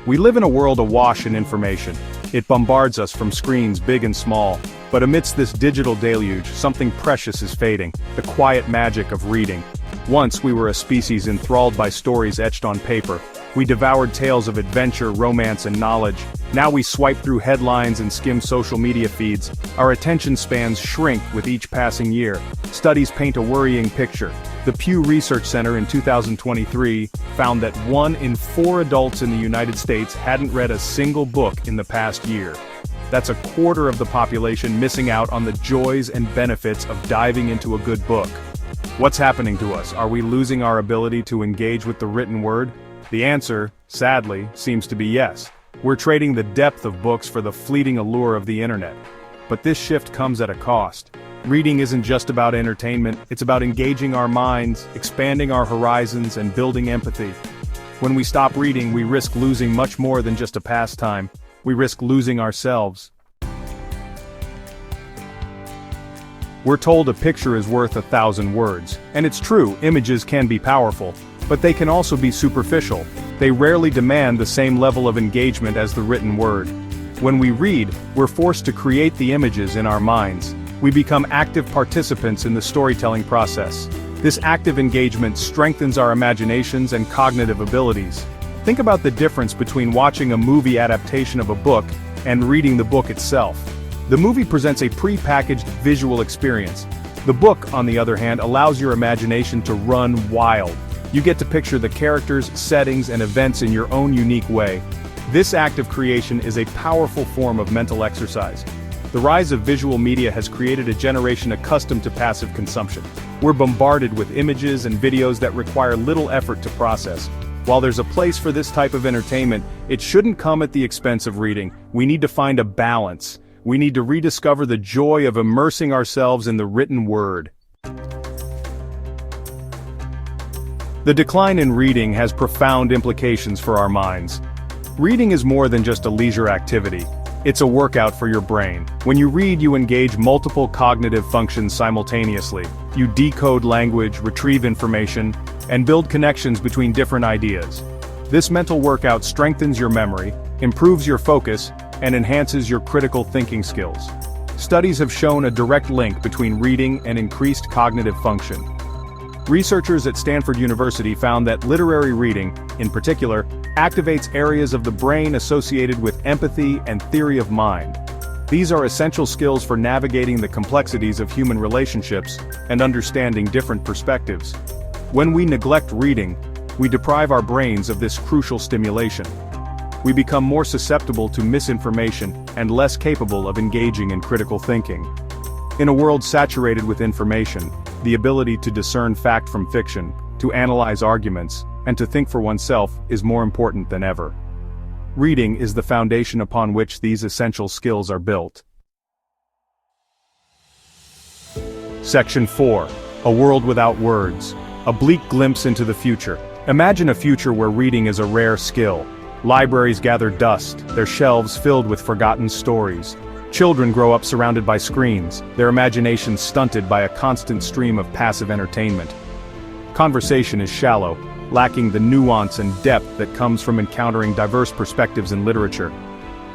We live in a world awash in information. It bombards us from screens big and small. But amidst this digital deluge, something precious is fading, the quiet magic of reading. Once we were a species enthralled by stories etched on paper. We devoured tales of adventure, romance, and knowledge. Now we swipe through headlines and skim social media feeds. Our attention spans shrink with each passing year. Studies paint a worrying picture. The Pew Research Center in 2023 found that 1 in 4 adults in the United States hadn't read a single book in the past year. That's a quarter of the population missing out on the joys and benefits of diving into a good book. What's happening to us? Are we losing our ability to engage with the written word? The answer, sadly, seems to be yes. We're trading the depth of books for the fleeting allure of the internet. But this shift comes at a cost. Reading isn't just about entertainment, it's about engaging our minds, expanding our horizons, and building empathy. When we stop reading, we risk losing much more than just a pastime. We risk losing ourselves. We're told a picture is worth 1,000 words. And it's true, images can be powerful. But they can also be superficial. They rarely demand the same level of engagement as the written word. When we read, we're forced to create the images in our minds. We become active participants in the storytelling process. This active engagement strengthens our imaginations and cognitive abilities. Think about the difference between watching a movie adaptation of a book and reading the book itself. The movie presents a pre-packaged visual experience. The book, on the other hand, allows your imagination to run wild. You get to picture the characters, settings, and events in your own unique way. This act of creation is a powerful form of mental exercise. The rise of visual media has created a generation accustomed to passive consumption. We're bombarded with images and videos that require little effort to process. While there's a place for this type of entertainment, it shouldn't come at the expense of reading. We need to find a balance. We need to rediscover the joy of immersing ourselves in the written word. The decline in reading has profound implications for our minds. Reading is more than just a leisure activity. It's a workout for your brain. When you read, you engage multiple cognitive functions simultaneously. You decode language, retrieve information, and build connections between different ideas. This mental workout strengthens your memory, improves your focus, and enhances your critical thinking skills. Studies have shown a direct link between reading and increased cognitive function. Researchers at Stanford University found that literary reading, in particular, activates areas of the brain associated with empathy and theory of mind. These are essential skills for navigating the complexities of human relationships and understanding different perspectives. When we neglect reading, we deprive our brains of this crucial stimulation. We become more susceptible to misinformation and less capable of engaging in critical thinking. In a world saturated with information, the ability to discern fact from fiction, to analyze arguments, and to think for oneself is more important than ever. Reading is the foundation upon which these essential skills are built. Section 4. A world without words. A bleak glimpse into the future. Imagine a future where reading is a rare skill. Libraries gather dust, their shelves filled with forgotten stories. Children grow up surrounded by screens, their imaginations stunted by a constant stream of passive entertainment. Conversation is shallow, lacking the nuance and depth that comes from encountering diverse perspectives in literature.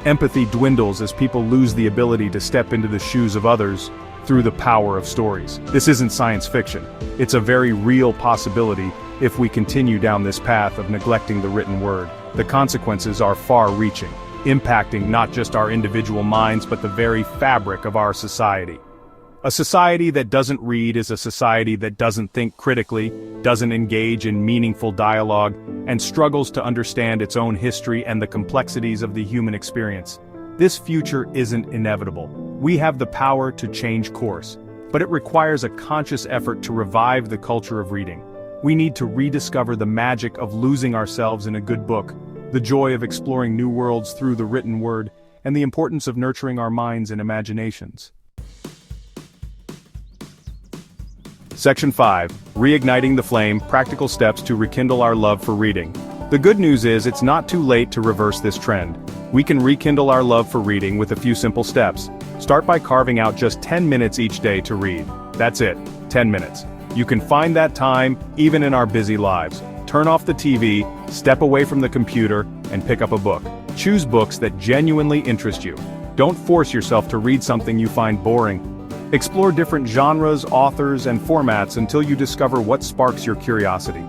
Empathy dwindles as people lose the ability to step into the shoes of others through the power of stories. This isn't science fiction. It's a very real possibility if we continue down this path of neglecting the written word. The consequences are far-reaching, impacting not just our individual minds but the very fabric of our society. A society that doesn't read is a society that doesn't think critically, doesn't engage in meaningful dialogue, and struggles to understand its own history and the complexities of the human experience. This future isn't inevitable. We have the power to change course, but it requires a conscious effort to revive the culture of reading. We need to rediscover the magic of losing ourselves in a good book, the joy of exploring new worlds through the written word, and the importance of nurturing our minds and imaginations. Section 5. Reigniting the flame, practical steps to rekindle our love for reading. The good news is it's not too late to reverse this trend. We can rekindle our love for reading with a few simple steps. Start by carving out just 10 minutes each day to read. That's it, 10 minutes. You can find that time, even in our busy lives. Turn off the TV, step away from the computer, and pick up a book. Choose books that genuinely interest you. Don't force yourself to read something you find boring. Explore different genres, authors, and formats until you discover what sparks your curiosity.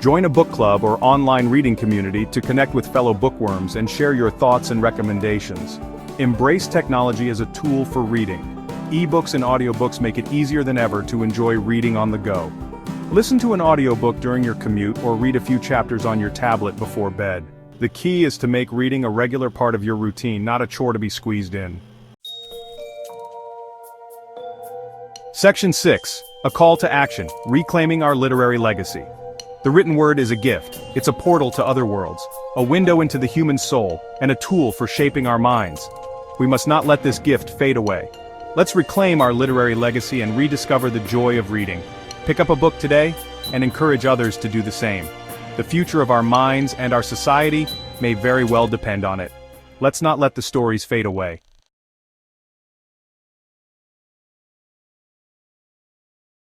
Join a book club or online reading community to connect with fellow bookworms and share your thoughts and recommendations. Embrace technology as a tool for reading. Ebooks and audiobooks make it easier than ever to enjoy reading on the go. Listen to an audiobook during your commute or read a few chapters on your tablet before bed. The key is to make reading a regular part of your routine, not a chore to be squeezed in. Section 6. A call to action, reclaiming our literary legacy. The written word is a gift. It's a portal to other worlds, a window into the human soul, and a tool for shaping our minds. We must not let this gift fade away. Let's reclaim our literary legacy and rediscover the joy of reading. Pick up a book today, and encourage others to do the same. The future of our minds and our society may very well depend on it. Let's not let the stories fade away.